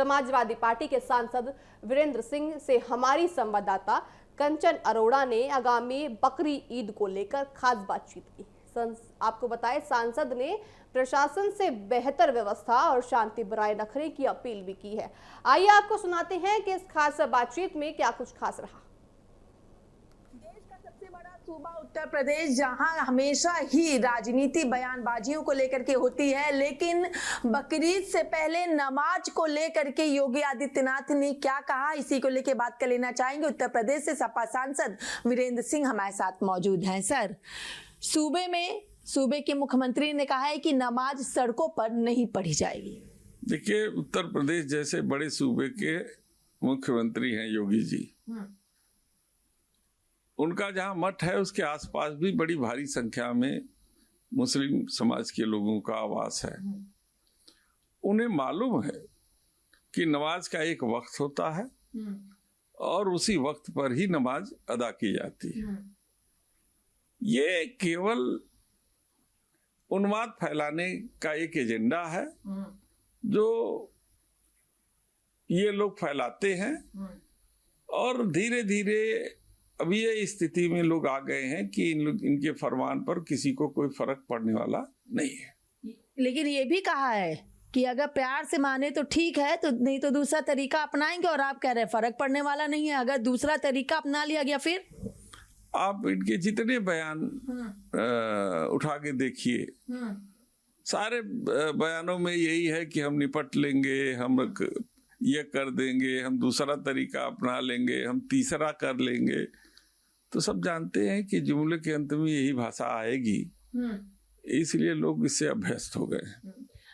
Samajwadi party के सांसद वीरेंद्र सिंह से हमारी संवाददाता कंचन अरोड़ा ने आगामी बकरी ईद को लेकर खास बातचीत की। आपको बताएं, सांसद ने प्रशासन से बेहतर व्यवस्था और शांति बनाए रखने की अपील भी की है। आइए आपको सुनाते हैं कि इस खास बातचीत में क्या कुछ खास रहा। देश का सबसे बड़ा सूबा उत्तर प्रदेश, जहां हमेशा ही राजनीति बयानबाजियों को लेकर के होती है, लेकिन बकरीद से पहले नमाज को लेकर के योगी आदित्यनाथ ने क्या कहा, इसी को लेकर बात कर लेना चाहेंगे। उत्तर प्रदेश से सपा सांसद वीरेंद्र सिंह हमारे साथ मौजूद हैं। सर, सूबे के मुख्यमंत्री ने कहा है कि नमाज सड़कों पर नहीं पढ़ी जाएगी। देखिए, उत्तर प्रदेश जैसे बड़े सूबे के मुख्यमंत्री हैं योगी जी, उनका जहां मठ है उसके आसपास भी बड़ी भारी संख्या में मुस्लिम समाज के लोगों का आवास है। उन्हें मालूम है कि नमाज का एक वक्त होता है और उसी वक्त पर ही नमाज अदा की जाती है। ये केवल उन्माद फैलाने का एक एजेंडा है जो ये लोग फैलाते हैं, और धीरे धीरे अब ये स्थिति में लोग आ गए हैं कि इनके फरमान पर किसी को कोई फर्क पड़ने वाला नहीं है। लेकिन ये भी कहा है कि अगर प्यार से माने तो ठीक है, तो नहीं तो दूसरा तरीका अपनाएंगे, और आप कह रहे हैं फर्क पड़ने वाला नहीं है। अगर दूसरा तरीका अपना लिया गया फिर आप इनके जितने बयान उठा के देखिए, सारे बयानों में यही है कि हम निपट लेंगे, हम ये कर देंगे, हम दूसरा तरीका अपना लेंगे, हम तीसरा कर लेंगे। तो सब जानते हैं कि जुमले के अंत में यही भाषा आएगी, इसलिए लोग इससे अभ्यस्त हो गए।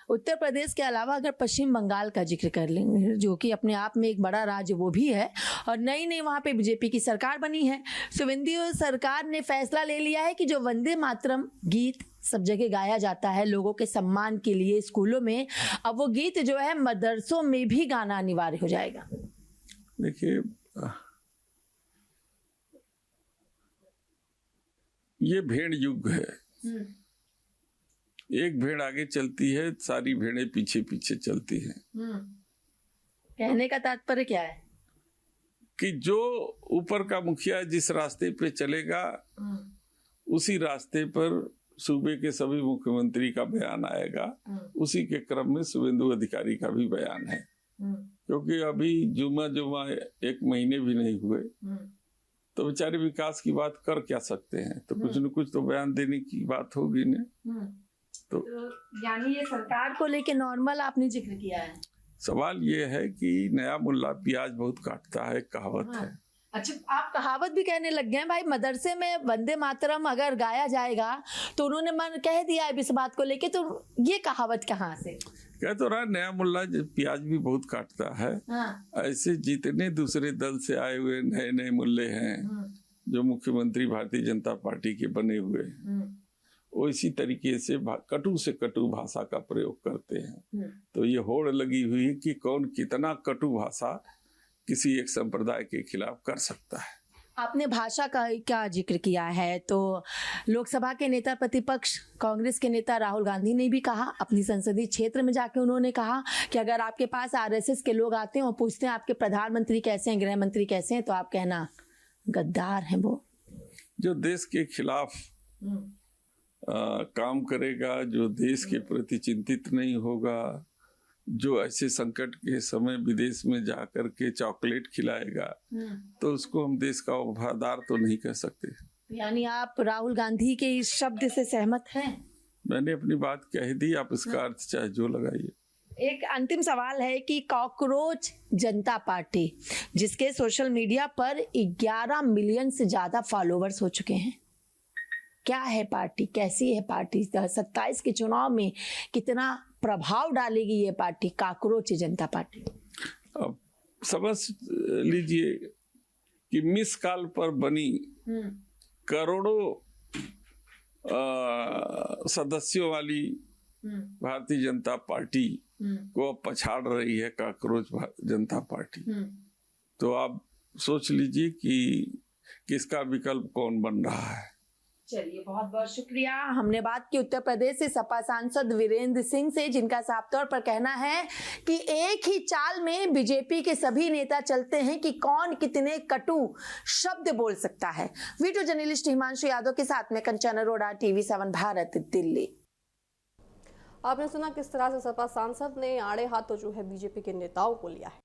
उत्तर प्रदेश के अलावा अगर पश्चिम बंगाल का जिक्र कर लेंगे, जो कि अपने आप में एक बड़ा राज्य वो भी है, और नई वहाँ पे बीजेपी की सरकार बनी है। सुवेंदु सरकार ने फैसला ले लिया है कि जो वंदे मातरम गीत सब जगह गाया जाता है लोगों के सम्मान के लिए स्कूलों में, अब वो गीत जो है मदरसों में भी गाना अनिवार्य हो जाएगा। देखिए, ये भेड़ युग है। एक भेड़ आगे चलती है, सारी भेड़ें पीछे पीछे चलती हैं। कहने का तात्पर्य क्या है कि जो ऊपर का मुखिया जिस रास्ते पे चलेगा उसी रास्ते पर सूबे के सभी मुख्यमंत्री का बयान आएगा। उसी के क्रम में शुभेंदु अधिकारी का भी बयान है, क्योंकि अभी जुमा एक महीने भी नहीं हुए, तो बेचारे विकास की बात कर क्या सकते हैं, तो कुछ न कुछ तो बयान देने की बात होगी ना। तो यानी ये सरकार को लेके नॉर्मल आपने जिक्र किया है। सवाल ये है कि नया मुल्ला प्याज बहुत काटता है, कहावत है। अच्छा, आप कहावत भी कहने लग गए हैं। भाई, मदरसे में वंदे मातरम अगर गाया जाएगा तो उन्होंने मन कह दिया है इस बात को लेके, तो ये कहावत कहाँ से? कह तो रहा नया मुल्ला प्याज भी बहुत काटता है। ऐसे जितने दूसरे दल से आए हुए नए नए मुल्ले हैं जो मुख्यमंत्री भारतीय जनता पार्टी के बने हुए हैं, वो इसी तरीके से कटु भाषा का प्रयोग करते हैं। तो ये होड़ लगी हुई है कि कौन कितना कटु भाषा किसी एक संप्रदाय के खिलाफ कर सकता है। आपने भाषा का क्या जिक्र किया है, तो लोकसभा के नेता प्रतिपक्ष कांग्रेस के नेता राहुल गांधी ने भी कहा, अपनी संसदीय क्षेत्र में जाके उन्होंने कहा कि अगर आपके पास आरएसएस के लोग आते हैं और पूछते हैं आपके प्रधानमंत्री कैसे हैं, गृह मंत्री कैसे हैं, तो आप कहना गद्दार हैं वो। जो देश के खिलाफ काम करेगा, जो देश के प्रति चिंतित नहीं होगा, जो ऐसे संकट के समय विदेश में जाकर के चॉकलेट खिलाएगा, तो उसको हम देश का वफादार तो नहीं कह सकते। यानी आप राहुल गांधी के इस शब्द से सहमत हैं? मैंने अपनी बात कह दी, आप इसका अर्थ चाहे जो लगाइए। एक अंतिम सवाल है कि कॉकरोच जनता पार्टी, जिसके सोशल मीडिया पर 11 मिलियन से ज्यादा फॉलोवर्स हो चुके हैं, क्या है पार्टी, कैसी है पार्टी, 27 के चुनाव में कितना प्रभाव डालेगी ये पार्टी, कॉकरोच जनता पार्टी? अब समझ लीजिए कि मिस कॉल पर बनी करोड़ों सदस्यों वाली भारतीय जनता पार्टी को पछाड़ रही है कॉकरोच जनता पार्टी। तो आप सोच लीजिए कि किसका विकल्प कौन बन रहा है। चलिए, बहुत बहुत शुक्रिया। हमने बात की उत्तर प्रदेश से सपा सांसद वीरेंद्र सिंह से, जिनका साफ तौर पर कहना है कि एक ही चाल में बीजेपी के सभी नेता चलते हैं कि कौन कितने कटु शब्द बोल सकता है। वीडियो जर्नलिस्ट हिमांशु यादव के साथ में कंचन अरोड़ा, TV7 भारत, दिल्ली। आपने सुना किस तरह से सपा सांसद ने आड़े हाथों जो है बीजेपी के नेताओं को लिया है।